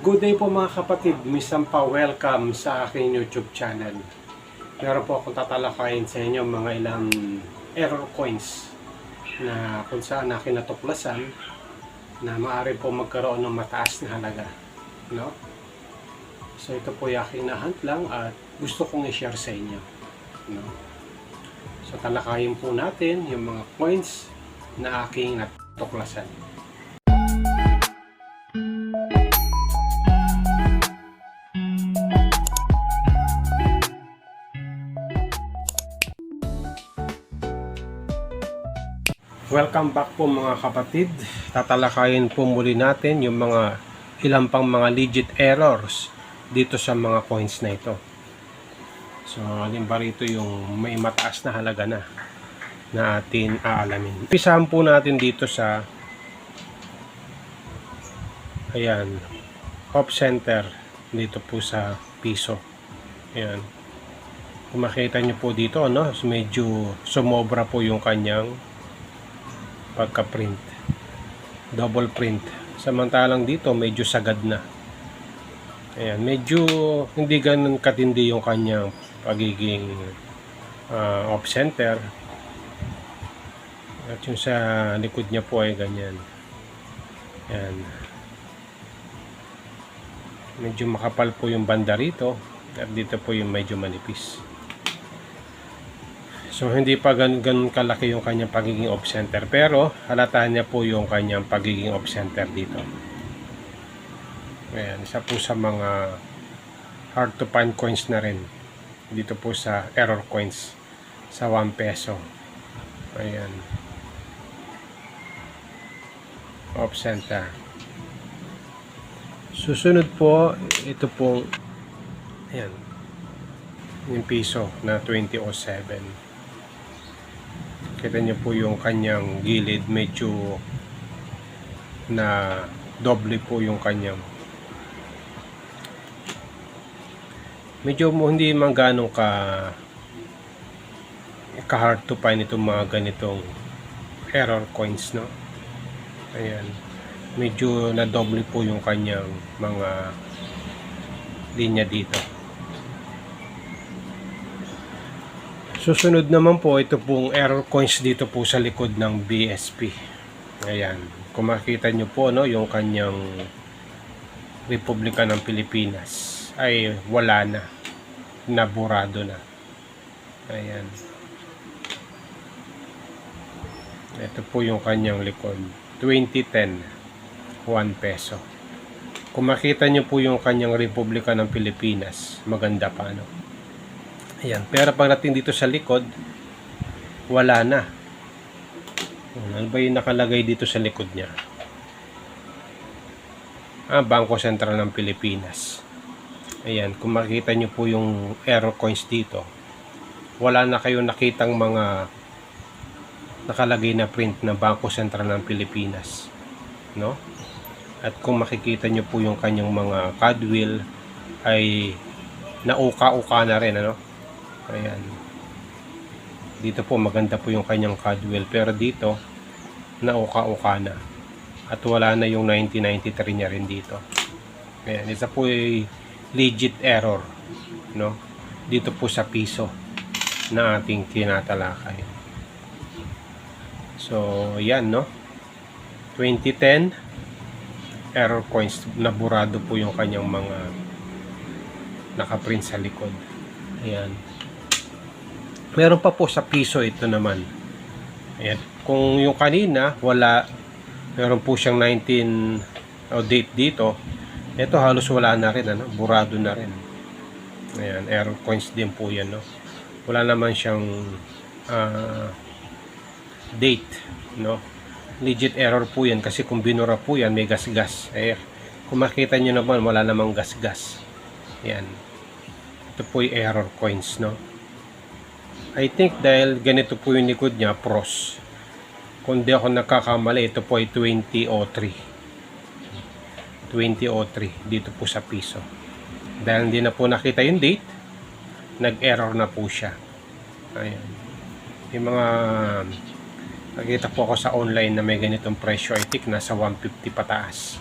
Good day po mga kapatid, Misan pa welcome sa aking YouTube channel. Meron po akong tatalakayin sa inyo mga ilang error coins na kung saan akin natuklasan na maaari po magkaroon ng mataas na halaga, no? So ito po yung aking nahunt lang at gusto kong i-share sa inyo, no? So talakayin po natin yung mga coins na aking natuklasan. Welcome back po mga kapatid. Tatalakayin po muli natin yung mga ilang pang mga legit errors dito sa mga coins na ito. So halimbawa rito yung may mataas na halaga na atin aalamin. Umpisahan po natin dito sa ayan, off center dito po sa piso. Ayan. Kung makita nyo po dito, no, medyo sumobra po yung kanyang pagka-print, double print, samantalang dito medyo sagad na. Ayan, medyo hindi ganun katindi yung kanyang pagiging off center, at yung sa likod niya po ay ganyan. Ayan, medyo makapal po yung banda rito at dito po yung medyo manipis. So hindi pa ganun kalaki yung kanyang pagiging off center, pero halatahan niya po yung kanyang pagiging off center dito. Ayan, isa po sa mga hard to find coins na rin dito po sa error coins sa 1 peso. Ayan, off center. Susunod po, ito pong ayan, yung piso na 2007. Kita niyo po yung kanyang gilid, medyo na doble po yung kanyang, medyo hindi man ganong ka hard to find itong mga ganitong error coins, no? Ayan, medyo na doble po yung kanyang mga linya dito. Susunod naman po, ito pong error coins dito po sa likod ng BSP. Ayan, kung makita nyo po, no, yung kanyang Republika ng Pilipinas ay wala na, naburado na. Ayan, ito po yung kanyang likod, 2010, 1 peso. Kung makita nyo po yung kanyang Republika ng Pilipinas, maganda pa, no? Ayan, pero pagdating dito sa likod, wala na. Ano ba yung nakalagay dito sa likod niya? Bangko Sentral ng Pilipinas. Ayan, kung makita nyo po yung error coins dito, wala na kayong nakitang mga nakalagay na print na Bangko Sentral ng Pilipinas, no? At kung makikita nyo po yung kanyang mga codwheel ay nauka-uka na rin, ano? Ayan, dito po maganda po yung kanyang codwheel, pero dito nauka-uka na at wala na yung 1993 niya rin dito. Ayan, isa po ay legit error, no, dito po sa piso na ating tinatalakay. So yan, no, 2010 error coins, naburado po yung kanyang mga nakaprint sa likod. Ayan, meron pa po sa piso ito naman. Ayan, kung yung kanina wala, meron po siyang 19 date dito. Ito halos wala na rin, ano, burado na rin. Ayan, error coins din po yan, no? Wala naman siyang date, no? Legit error po yan kasi kung binura po yan may gas-gas. Kung makita nyo naman wala namang gas-gas. Ayan, ito po yung error coins, no? I think dahil ganito po yung likod niya, pros. Kung di ako nagkakamali, ito po ay 2003 dito po sa piso. Dahil hindi na po nakita yung date, nag-error na po siya. Ayan, yung mga nakita po ako sa online na may ganitong presyo, I think nasa 150 pataas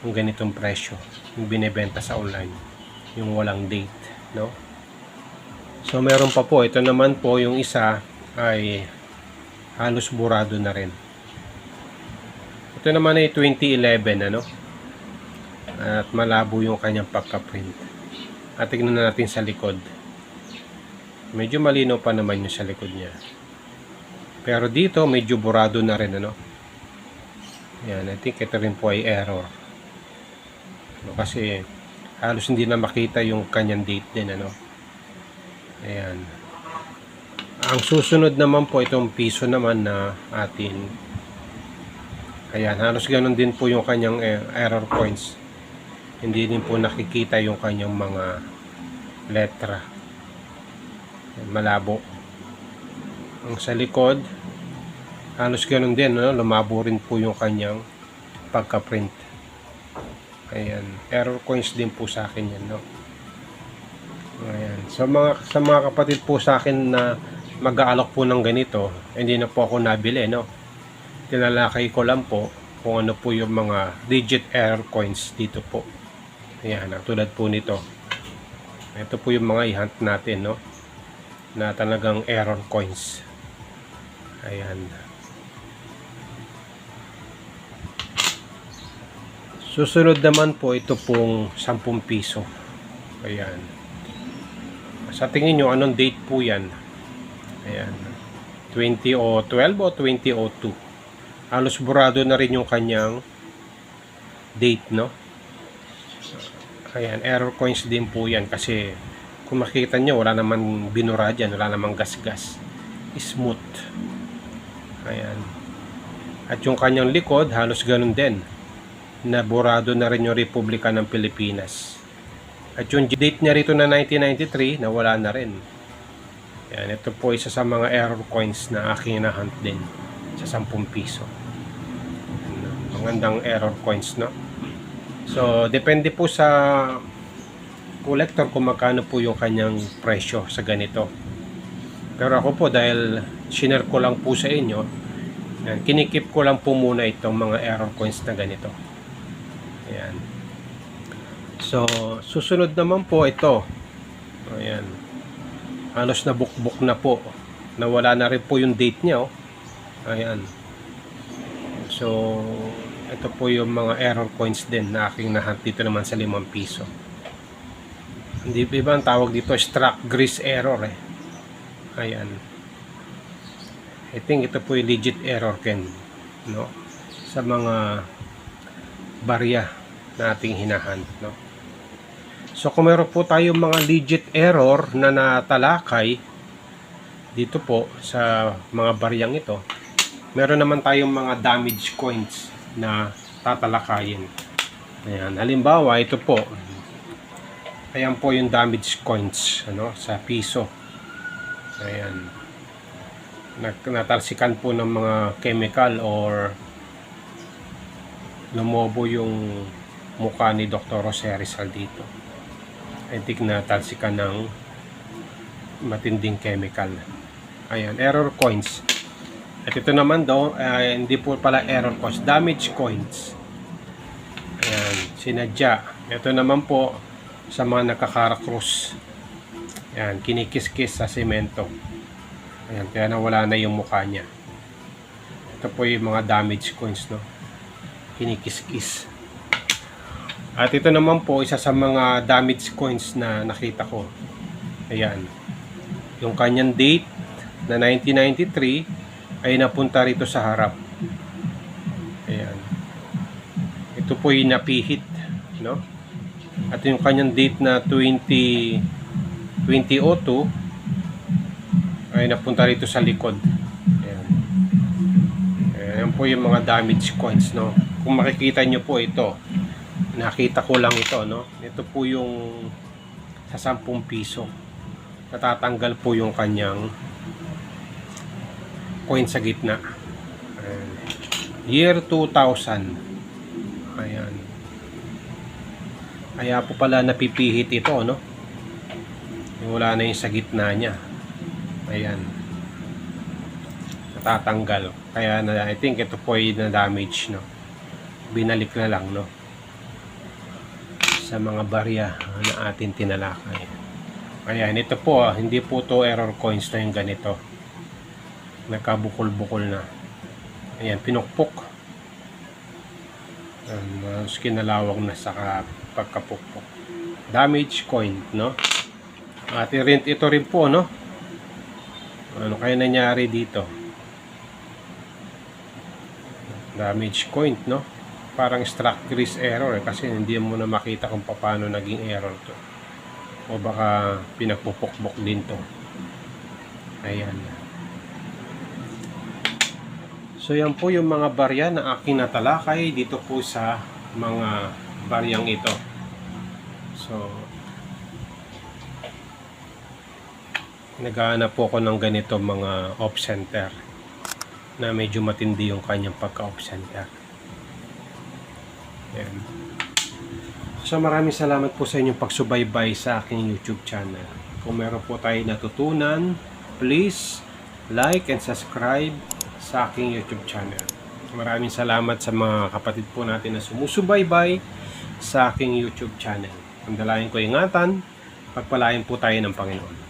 yung ganitong presyo. yung binebenta sa online, yung walang date, no? So meron pa po, ito naman po yung isa ay halos burado na rin. Ito naman ay 2011, ano? At malabo yung kanyang pagka-print. At tignan natin sa likod. Medyo malinaw pa naman yung sa likod niya. Pero dito medyo burado na rin, ano? Yan, I think ito rin po ay error. Kasi halos hindi na makita yung kanyang date din, ano? Ayan. Ang susunod naman po itong piso naman na atin. Ayan, halos ganun din po yung kanyang error coins. Hindi din po nakikita yung kanyang mga letra. Ayan, malabo. Ang sa likod halos ganun din, no? Lumabo rin po yung kanyang pagka-print. Ayan, error coins din po sa akin yan, no? Ayan, sa mga kapatid po sa akin na mag-aalok po ng ganito, hindi na po ako nabili, no? Tinalakay ko lang po kung ano po yung mga digit error coins dito po. Ayan, tulad po nito. Ito po yung mga i-hunt natin, no? Na talagang error coins. Ayan. Susunod naman po ito pong 10 piso. Ayan. Sa tingin nyo, anong date po yan? Ayan. 2012 o 2002. Halos burado na rin yung kanyang date, no? Ayan, error coins din po yan kasi kung makikita nyo, wala naman binura dyan, wala naman gas-gas. Smooth. Ayan. At yung kanyang likod, halos ganun din. Naborado na rin yung Republika ng Pilipinas. At yung date niya rito na 1993, nawala na rin. Yan, ito po isa sa mga error coins na aking na-hunt din sa 10 piso. Magandang error coins, no? So, depende po sa collector kung magkano po yung kanyang presyo sa ganito. Pero ako po, dahil share ko lang po sa inyo, yan, kinikip ko lang po muna itong mga error coins na ganito. Ayan. So, susunod naman po ito. Ayan. Halos na bukbok na po. Nawala na rin po yung date niya, oh. Ayan. So, ito po yung mga error coins din na aking nahunt dito naman sa 5 piso. Hindi ba ang tawag dito? Struck grease error, eh. Ayan. I think ito po yung legit error, Ken. No? Sa mga barya na ating hinahunt, no? So kung meron po tayong mga legit error na natalakay dito po sa mga baryang ito, meron naman tayong mga damage coins na tatalakayin. Ayan, halimbawa ito po. Ayan po yung damage coins, ano, sa piso. Ayan. Natalsikan po ng mga chemical or lumobo yung mukha ni Dr. Jose Rizal dito. I think natalsikan ng matinding chemical. Ayan, error coins. At ito naman daw, hindi po pala error coins, damage coins. Ayan, sinadya. Ito naman po sa mga nakakarakrus. Ayan, kinikis-kis sa semento. Ayan, kaya nawala na yung mukha niya. Ito po yung mga damage coins, no? Kinikis-kis. At ito naman po isa sa mga damage coins na nakita ko. Ayan. Yung kanyang date na 1993 ay napunta rito sa harap. Ayan. Ito po yung napihit, no? At yung kanyang date na 2002 ay napunta rito sa likod. Ayan. Ayan po yung mga damage coins, no? Kung makikita nyo po ito, nakita ko lang ito, no? Ito po yung sa 10 piso. Natatanggal po yung kanyang coin sa gitna. Ayan. Year 2000. Ayan. Kaya po pala napipihit ito, no? Wala na yung sa gitna niya. Ayan. Natatanggal. Kaya na, I think ito po ay na damage, no? Binalik na lang, no? sa mga barya na atin tinalakay. Ayan, ito po hindi po to error coins na yung ganito. Nagkabukol-bukol na. Ayan, pinukpok. Mas kinalawag na sa pagkapukpok. Damage coin, no? At ito rin po, no? Ano kaya nangyari dito? Damage coin, no? Parang struct grease error kasi hindi mo na makita kung paano naging error to. O baka pinagpupukbok din to. Ayan. So yan po yung mga barya na aking natalakay dito po sa mga baryang ito. So naghahanap po ako ng ganito mga off center na medyo matindi yung kanyang pagka off center. Ayan. So maraming salamat po sa inyong pagsubaybay sa aking YouTube channel. Kung meron po tayo natutunan, please like and subscribe sa aking YouTube channel. Maraming salamat sa mga kapatid po natin na sumusubaybay sa aking YouTube channel. Ang dalayan ko ingatan, pagpalain po tayo ng Panginoon.